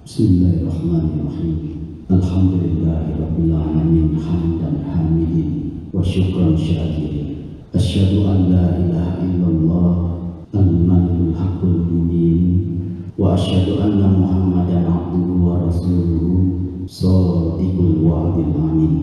Bismillahirrahmanirrahim. Alhamdulillahirabbil alamin hamdan hamidin wa syukran syakirin. Asyhadu an la ilaha illallah al-malikul haqqul mubin wa asyhadu anna Muhammadan abduhu wa rasuluhu shadiqul wa'dil amin.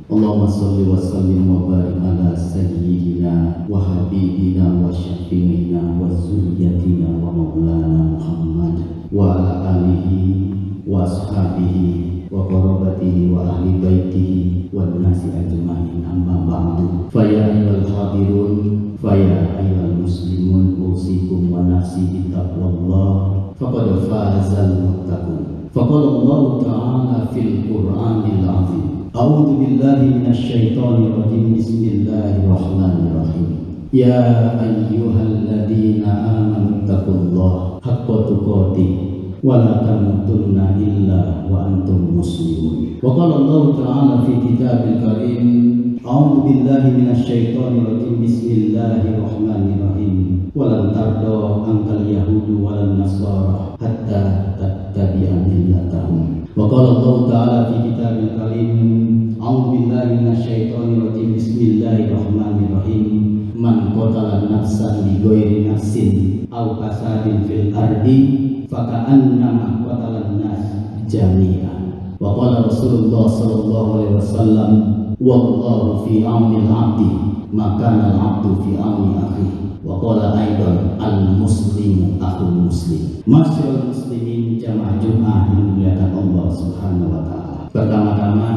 Allahumma shalli wa sallim wa barik ala sayyidina wa habibina wa syafi'ina wa zurriyatina wa maulana Muhammad wa ala alihi wa ashabihi wa qarabatihi wa ahli baitihi wa nasi ajma'in, amma ba'du. Fa ya ayyuhal hadirun, fa ya ayyuhal muslimun, usikum wa nafsi bi taqwallah faqad fazal muttaqun. Faqala Allah ta'ala fil Qur'anil 'azim, a'udzu billahi minasy syaithanir rajim, bismillahirrahmanirrahim. Ya ayyuhalladzina amanu taqullaha haqqa tuqatih wa la tamutunna illa wa antum muslimun. Wa qala Allah ta'ala fi kitabil karim, a'udzu billahi minasy syaithanir rajim, bismillahirrahmanirrahim. Walan tarda ankal yahudu walan nasara hatta tattabi'a millatahum. Wa qala Allah ta'ala fi kitabil karim, a'udzu billahi minasy syaithanir rajim, bismillahirrahmanirrahim. Man qatala nafsan bi ghairi nafsin aw fasadin fil ardi faka'annama qatala an-nas jami'an. Wa qala Rasulullah sallallahu alaihi wasallam, wallahu fi auni al-'abdi ma kana al-'abdu fi auni akhihi. Wa qala aidan al-muslimu akhul muslim. Masyaallah muslimin jamaah Jumat yang dimuliakan Allah Subhanahu wa taala. Pertama-tama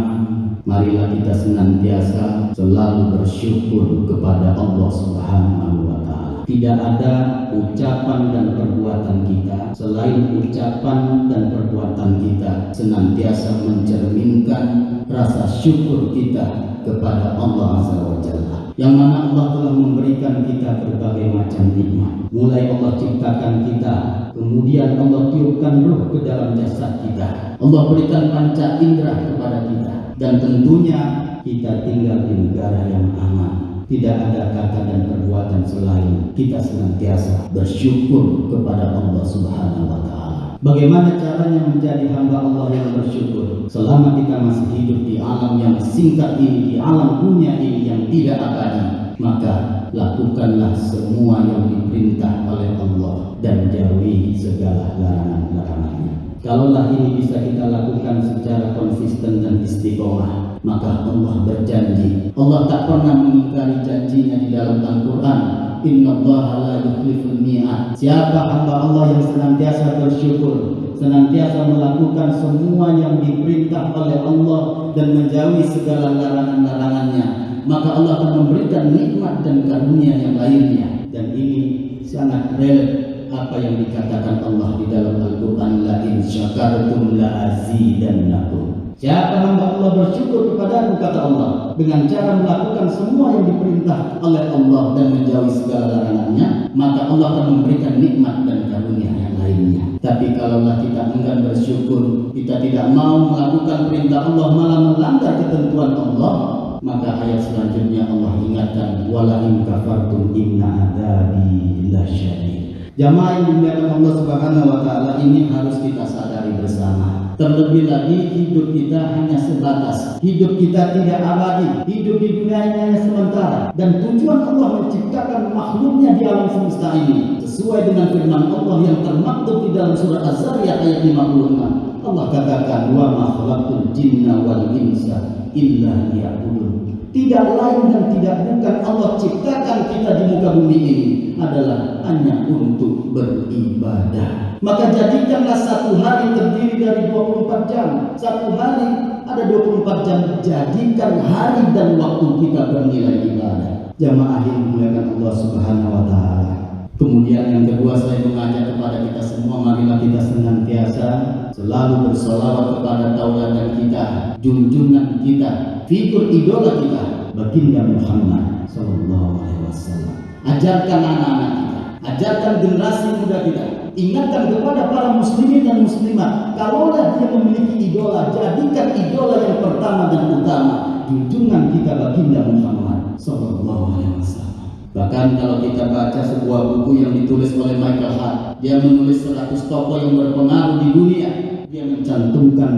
marilah kita senantiasa selalu bersyukur kepada Allah Subhanahu wa taala. Tidak ada ucapan dan perbuatan kita selain ucapan dan perbuatan kita senantiasa mencerminkan rasa syukur kita kepada Allah Azza wa Jalla, yang mana Allah telah memberikan kita berbagai macam nikmat. Mulai Allah ciptakan kita, kemudian Allah tiupkan ruh ke dalam jasad kita, Allah berikan panca indera kepada kita, dan tentunya kita tinggal di negara yang aman. Tidak ada kata dan perbuatan selain kita senantiasa bersyukur kepada Allah Subhanahu wa taala. Bagaimana caranya menjadi hamba Allah yang bersyukur? Selama kita masih hidup di alam yang singkat ini, di alam dunia ini yang tidak abadi, maka lakukanlah semua yang diperintah oleh Allah dan jauhi segala larangan-larangannya. Kalaulah ini bisa kita lakukan secara konsisten dan istiqomah, maka Allah berjanji, Allah tak pernah mengingkari janjinya di dalam Al-Quran. Innallaha la yukhliful mi'ad. Siapa hamba Allah yang senantiasa bersyukur, senantiasa melakukan semua yang diperintah oleh Allah dan menjauhi segala larangan-larangannya, maka Allah akan memberikan nikmat dan karunia yang lainnya. Dan ini sangat relate apa yang dikatakan Allah di dalam Al-Quran, la in syakartum la azidannakum. Siapa hamba Allah bersyukur kepadaku, kata Allah, dengan cara melakukan semua yang diperintah oleh Allah dan menjauhi segala larangannya, maka Allah akan memberikan nikmat dan karunia yang lainnya. Tapi kalaulah kita enggan bersyukur, kita tidak mau melakukan perintah Allah, malah melanggar ketentuan Allah, maka ayat selanjutnya Allah ingatkan, wala in kafartum inna adzabi lasyadid. Jamaah yang dimuliakan Allah Subhanahu wa taala, ini harus kita sadari bersama. Terlebih lagi hidup kita hanya sebatas, hidup kita tidak abadi, hidup di dunia ini hanya sementara. Dan tujuan Allah menciptakan makhluknya di alam semesta ini sesuai dengan firman Allah yang termaktub di dalam surah Az-Zariyat ayat 56. Allah katakan, wa ma khalaqtul jinna wal insa illa liya'budun. Tidak lain dan tidak bukan Allah ciptakan kita di muka bumi ini adalah hanya untuk beribadah. Maka jadikanlah satu hari terdiri dari 24 jam. Satu hari ada 24 jam. Jadikan hari dan waktu kita bernilai ibadah. Jamaah yang dimuliakan Allah Subhanahu wa taala. Kemudian yang kedua, saya mengajak kepada kita semua, marilah kita senantiasa selalu bersolawat kepada tauladan kita, junjungan kita, figur idola kita, baginda Muhammad sallallahu alaihi wasallam. Ajarkan anak-anak kita, ajarkan generasi muda kita, ingatkan kepada para muslimin dan muslimat, kalaulah dia memiliki idola, jadikan idola yang pertama dan utama junjungan kita baginda Muhammad sallallahu alaihi wasallam. Bahkan kalau kita baca sebuah buku yang ditulis oleh Michael Hart, dia menulis 100 tokoh yang berpengaruh di dunia. dia mencantumkan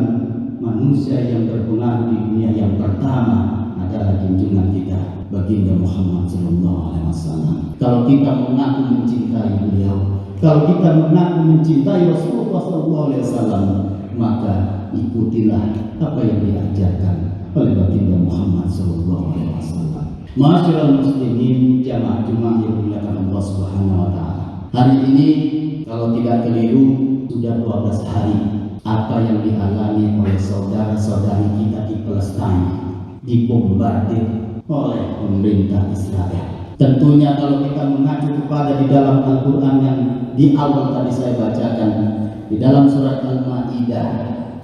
manusia yang berpengaruh di dunia yang pertama adalah junjungan kita baginda Muhammad SAW. Kalau kita mengaku mencintai beliau, kalau kita mengaku mencintai Rasulullah SAW, maka ikutilah apa yang diajarkan oleh baginda Muhammad SAW. Ma'asyiral muslimin, jamaah Jumat yang dimuliakan Allah Subhanahu wa taala. Hari ini kalau tidak keliru sudah 12 hari apa yang dialami oleh saudara-saudari kita di Palestina, dibombardir oleh pemerintah Israel. Tentunya kalau kita mengacu kepada di dalam Al-Quran yang di awal tadi saya bacakan, di dalam surat Al-Maidah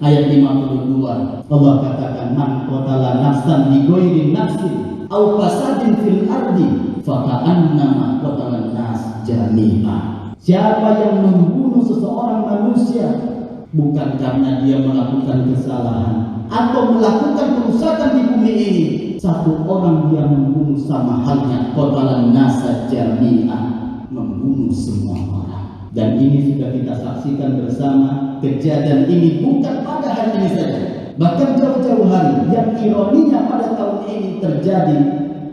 ayat 52, Allah katakan, man qatala nafsan bi ghairi nafsin aw fasadin fil ardi faka'annama qatalan nas jami'a. Siapa yang membunuh seseorang manusia bukan karena dia melakukan kesalahan atau melakukan kerusakan di bumi ini, satu orang dia membunuh sama halnya qatalan nas jami'a, membunuh semua orang. Dan ini sudah kita saksikan bersama. Kejadian ini bukan pada hari ini saja, bahkan jauh-jauh hari. Yang ironinya pada tahun ini terjadi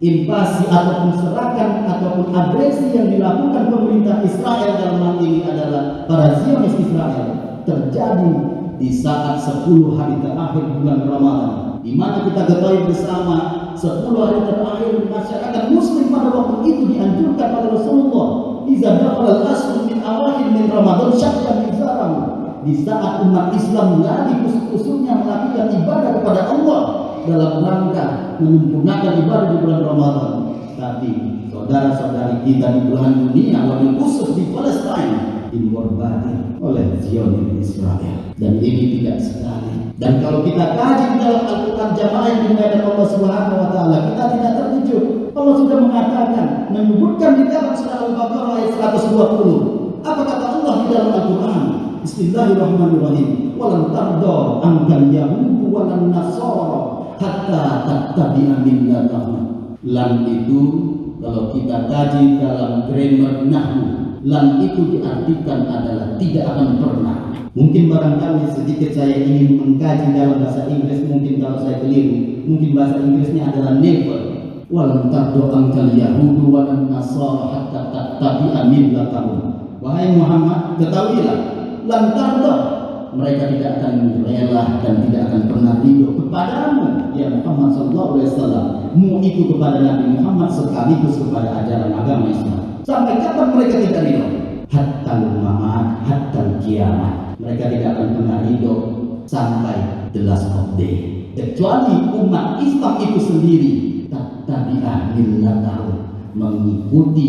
invasi ataupun serangan ataupun agresi yang dilakukan pemerintah Israel dalam hal ini adalah para Zionis Israel, terjadi di saat 10 hari terakhir bulan Ramadan, di mana kita ketahui bersama 10 hari terakhir masyarakat muslim pada waktu itu dianjurkan oleh Rasulullah, iza dakhala al-ashru min awakhir min Ramadan syaqqa mizarahu. Di saat umat Islam lagi kusuk-kusuknya melakukan ibadah kepada Allah dalam rangka menyempurnakan ibadah di bulan Ramadan, tapi saudara-saudari kita di belahan dunia, lebih khusus di Palestina, dibombardir oleh Zionis Israel. Dan ini tidak sekali. Dan kalau kita kaji dalam Al-Quran jamaah yang dimuliakan Allah Subhanahu wa taala, kita tidak terkejut. Allah sudah mengatakan, menyebutkan di dalam surah Al-Baqarah ayat 120. Apa kata Allah di dalam Al-Quran? Bismillahirrahmanirrahim. Walan tarda ankal yahudu walan nasara hatta tattabi'a millatahum. Lam itu kalau kita kaji dalam grammar nahwu, lam itu diartikan adalah tidak akan pernah. Mungkin barangkali sedikit saya ingin mengkaji dalam bahasa Inggris, mungkin kalau saya keliru, mungkin bahasa Inggrisnya adalah never. Walan tarda ankal yahudu walan nasara hatta tattabi'a millatahum. Wahai Muhammad, ketahuilah, lan tarda, mereka tidak akan rela dan tidak akan pernah ridho kepadamu ya Muhammad SAW, mu itu kepada Nabi Muhammad sekaligus kepada ajaran agama Islam. Sampai kapan mereka tidak ridho? Hatta al-mamat, hatta al-kiamat. Mereka tidak akan pernah ridho sampai the last of day, kecuali umat Islam itu sendiri tattabi'a millatahum, mengikuti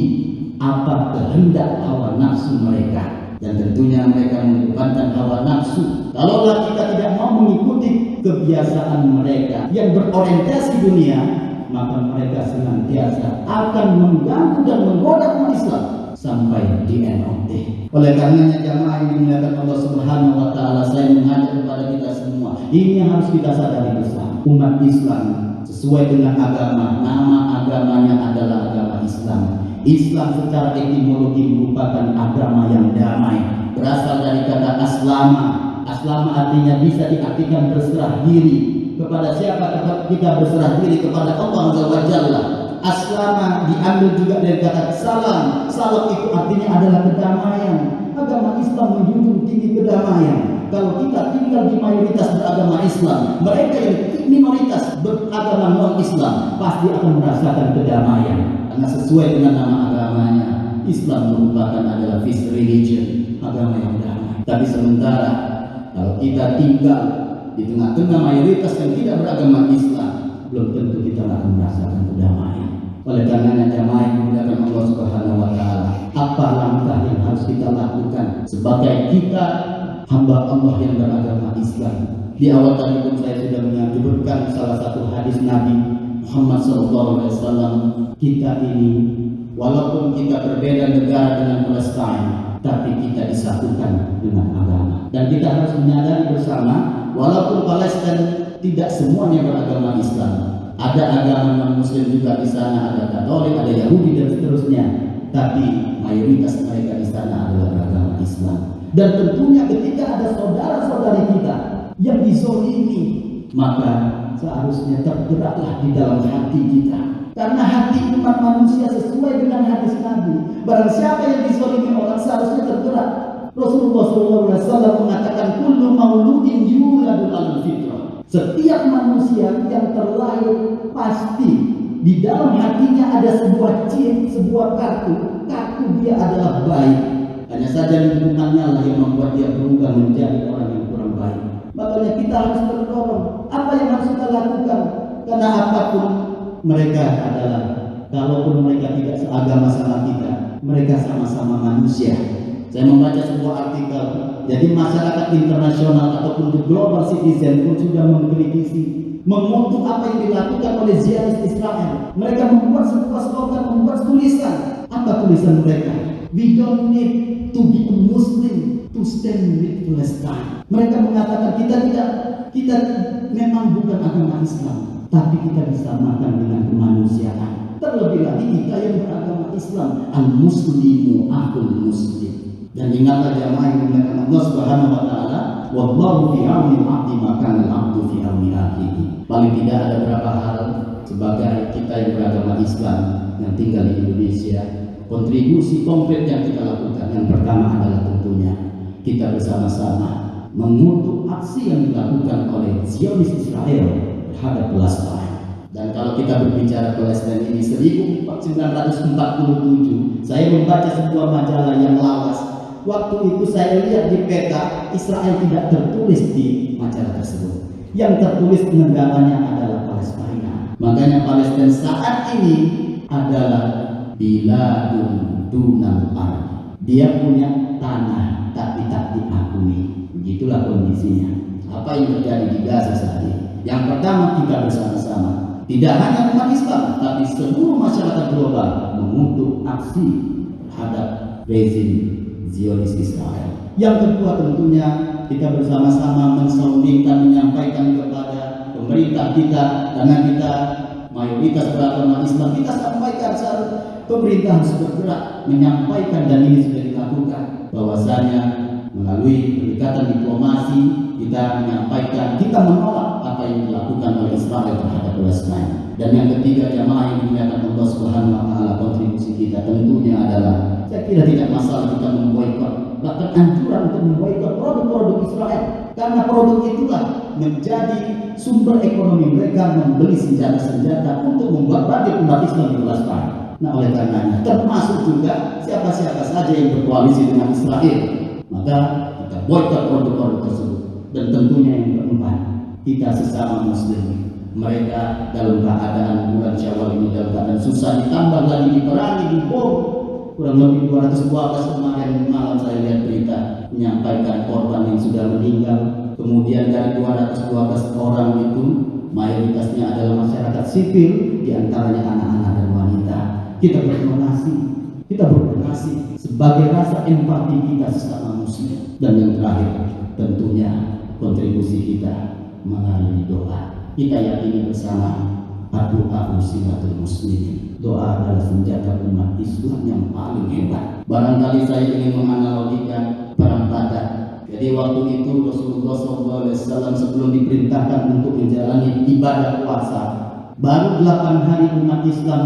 apa kehendak hawa nafsu mereka. Dan tentunya mereka mengedepankan hawa nafsu. Kalaulah kita tidak mau mengikuti kebiasaan mereka yang berorientasi dunia, maka mereka senantiasa akan mengganggu dan menggoda umat Islam sampai di end of day. Oleh karenanya jamaah yang dimuliakan Allah Subhanahu wa taala, saya mengajak kepada kita semua, ini yang harus kita sadari bersama. Umat Islam sesuai dengan agama, nama agamanya adalah agama Islam. Islam secara etimologi merupakan agama yang damai, berasal dari kata aslama. Aslama artinya bisa diartikan berserah diri. Kepada siapa kita berserah diri? Kepada Allah Azza wa Jalla. Aslama diambil juga dari kata salam. Salam itu artinya adalah kedamaian. Agama Islam menjunjung tinggi kedamaian. Kalau kita tinggal di mayoritas beragama Islam, mereka yang minoritas beragama non-Islam pasti akan merasakan kedamaian. Karena sesuai dengan nama agamanya, Islam merupakan adalah peace religion, agama yang damai. Tapi sementara kalau kita tinggal di tengah-tengah mayoritas yang tidak beragama Islam, belum tentu kita akan merasakan kedamaian. Oleh karenanya jamaah yang dimuliakan Allah Subhanahu wa taala, apa langkah yang harus kita lakukan sebagai kita hamba Allah yang beragama Islam? Di awal tadi pun saya sudah menyebutkan salah satu hadis Nabi Muhammad SAW, kita ini walaupun kita berbeda negara dengan Palestina, tapi kita disatukan dengan agama. Dan kita harus menyadari bersama, walaupun Palestina tidak semuanya beragama Islam, ada agama non-Muslim juga di sana, ada Katolik, ada Yahudi dan seterusnya, tapi mayoritas mereka di sana adalah beragama Islam. Dan tentunya ketika ada saudara-saudari kita yang dizolimi, maka seharusnya tergeraklah di dalam hati kita. Karena hati umat manusia sesuai dengan hadis Nabi, barang siapa yang dizolimi orang seharusnya tergerak. Rasulullah SAW mengatakan kullu mauludin yuladu alal fitrah. Setiap manusia yang terlahir pasti di dalam hatinya ada sebuah chip, sebuah kartu dia adalah baik. Hanya saja lingkungannya lah yang membuat dia berubah menjadi orang yang kurang baik. Makanya kita harus terdorong. Apa yang harus kita lakukan? Karena apapun mereka adalah, kalaupun mereka tidak seagama sama kita, mereka sama-sama manusia. Saya membaca sebuah artikel, jadi masyarakat internasional ataupun the global citizen pun sudah mengkritisi, mengutuk apa yang dilakukan oleh Zionis Israel. Mereka membuat sebuah slogan, membuat tulisan. Apa tulisan mereka? We don't need to be a Muslim to stand with Palestine. Mereka mengatakan kita memang bukan agama Islam, tapi kita disamakan dengan kemanusiaan. Terlebih lagi kita yang beragama Islam, al-muslimu akhul muslim. Dan ingatlah jamaah yang dimuliakan Allah Subhanahu wa taala, wallahu fi auni al-'abdi ma kana al-'abdu fi auni akhihi. Paling tidak ada beberapa hal sebagai kita yang beragama Islam yang tinggal di Indonesia, kontribusi konkret yang kita lakukan. Yang pertama adalah tentunya kita bersama-sama mengutuk aksi yang dilakukan oleh Zionis Israel terhadap Palestina. Dan kalau kita berbicara Palestina ini 1947, saya membaca sebuah majalah yang lawas. Waktu itu saya lihat di peta, Israel tidak tertulis di majalah tersebut. Yang tertulis negaranya adalah Palestina. Makanya Palestina saat ini adalah biladun dunal ardh. Dia punya tanah tapi tak diakui. Begitulah kondisinya. Apa yang terjadi di Gaza saat ini? Yang pertama, kita bersama-sama, tidak hanya umat Islam, tapi seluruh masyarakat global mengutuk aksi terhadap rezim Zionis Israel. Yang kedua, tentunya kita bersama-sama mensoundingkan, menyampaikan kepada pemerintah kita, karena kita mayoritas beragama Islam, kita sampaikan pemerintah harus bergerak menyampaikan, dan ini sudah dilakukan, bahwasanya melalui pendekatan diplomasi kita menyampaikan, kita menolak apa yang dilakukan oleh Israel terhadap Palestina. Dan yang ketiga, jamaah yang dimuliakan Allah Subhanahu wa taala, kontribusi kita tentunya adalah, saya kira tidak masalah kita memboikot, bahkan anjuran untuk memboikot produk-produk Israel, karena produk itulah menjadi sumber ekonomi mereka membeli senjata-senjata untuk membuat umat Islam di Palestina. Nah, oleh karenanya termasuk juga siapa-siapa saja yang berkoalisi dengan Israel, maka kita boikot produk-produk tersebut. Dan tentunya yang keempat, kita sesama Muslim, mereka dalam keadaan bulan Syawal ini dalam keadaan susah, ditambah lagi diperangi, dibom. Kurang lebih 212 kemarin malam saya lihat berita menyampaikan korban yang sudah meninggal. Kemudian dari 212 orang itu mayoritasnya adalah masyarakat sipil, diantaranya anak-anak dan wanita. Kita berdonasi sebagai rasa empati kita sesama Muslim. Dan yang terakhir, tentunya kontribusi kita melalui doa. Kita yakini bersama, doa usilatul muslimin. Doa adalah senjata umat Islam yang paling hebat. Barangkali saya ingin menganalogikan perang Badar. Jadi waktu itu Rasulullah SAW sebelum diperintahkan untuk menjalani ibadah puasa, baru 8 hari umat Islam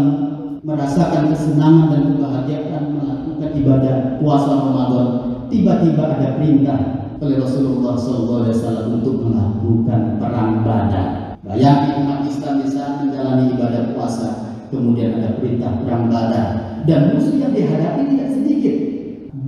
merasakan kesenangan dan kebahagiaan melakukan ibadah puasa Ramadan. Tiba-tiba ada perintah oleh Rasulullah SAW untuk melakukan perang Badar. Bayangkan umat Islam di saat menjalani ibadah puasa, kemudian ada perintah perang Badar, dan musuh yang dihadapi tidak sedikit.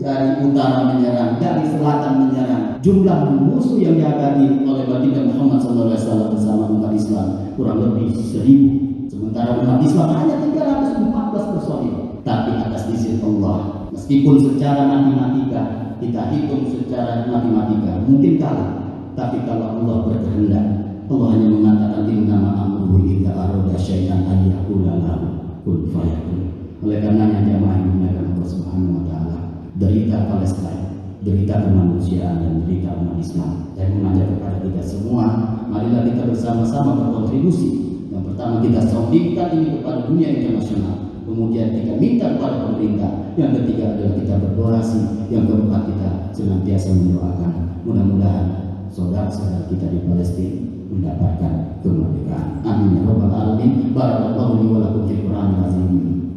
Dari utara menyerang, dari selatan menyerang. Jumlah musuh yang dihadapi oleh baginda Muhammad SAW bersama umat Islam kurang lebih 1000. Sementara umat Islam hanya 314 personil. Tapi atas izin Allah, meskipun secara matematika kita hitung secara matematika mungkin kalah, tapi kalau Allah berkehendak, Allah hanya mengatakan innama amruhu idza arada syai'an an yaqula lahu kun fayakun. Oleh karenanya jamaah yang dimuliakan Allah Subhanahu wa taala, derita Palestina, derita kemanusiaan dan derita umat Islam, saya mengajak kepada kita semua, marilah kita bersama-sama berkontribusi. Yang pertama, kita soundingkan ini kepada dunia internasional. Kemudian kita minta kepada pemerintah. Yang ketiga adalah kita berdonasi. Yang keempat, kita senantiasa mendoakan mudah-mudahan saudara-saudara kita di Palestina mendapatkan kemerdekaan. Amin ya rabbal alamin. Barakallahu li wa lakum fil Qur'anil azim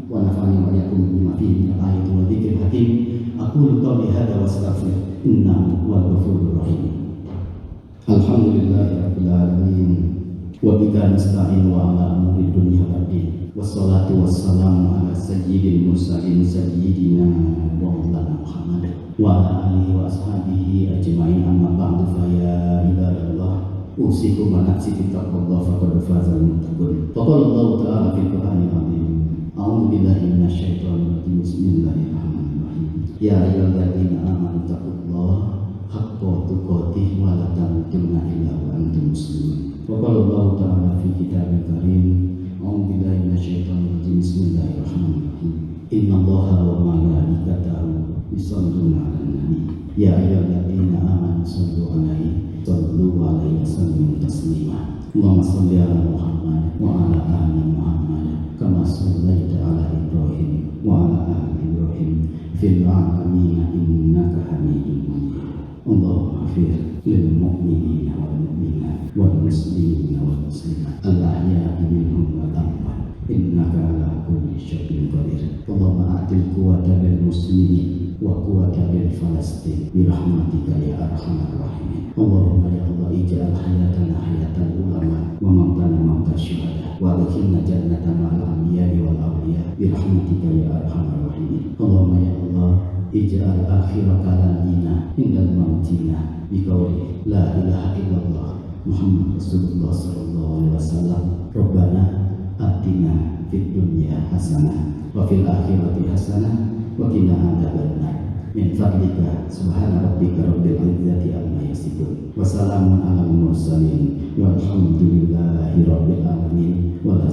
wa nafa'ani wa iyyakum bima fihi min al-ayati wa dzikril hakim. Aqulu qawli hadza wa astaghfir innahu huwal ghafurur rahim. Alhamdulillahirabbil alamin wa bika nasta'in wa ala umuri dunya wad din. Wassalatu wassalamu ala sayyidil mursalin sayyidina wa maulana Muhammad wa ala alihi wa ashabihi ajma'in, amma ba'du. Fa ya ibadallah, usikum wa nafsi bi taqwallah faqad fazal muttaqun. Faqala Allah ta'ala fil Qur'anil azim. A'udzu billahi minasyaitonir rajim. Bismillahirrahmanirrahim. Ya ayyuhalladzina amanu taqullaha haqqa tuqatih wa la tamutunna illa wa antum muslimun. Faqala Allah ta'ala fi kitabil karim. A'udzu billahi minasyaitonir rajim. Bismillahirrahmanirrahim. Innallaha wa malaikatahu yusholluna 'alan nabi. Ya ayyuhalladzina amanu shallu 'alaihi sallu alaihi wasallimu taslima. Allahumma shalli ala Muhammad wa ala ali Muhammad kama shallaita ala Ibrahim wa ala ali Ibrahim fil alamin innaka Hamidum Majid. Allahumma ighfir lil mu'minina wal mu'minat wal muslimina wal muslimat al-ahya'i minhum wal amwat innaka ala kulli syai'in qadir. Allahumma atil quwwata lil muslimin wa quwwata lil Falastin bi rahmatika ya arhamar rahimin. Allahumma ya Allah, ij'al hayatana hayatan ulama wa mautana mauta syuhada wa adkhilna jannata ma'al anbiya'i wal awliya bi rahmatika ya arhamar rahimin. Allahumma ya Allah, ij'al akhir kalamina indal mautina bi qawli la ilaha illallah Muhammad Rasulullah sallallahu alaihi wasallam. Rabbana atina fid dunya hasanah wa fil akhirati hasanah wa qina adzabannar. Min fadlika subhana rabbika rabbil izzati amma yasifun wa salamun alal mursalin walhamdulillahi rabbil alamin wa la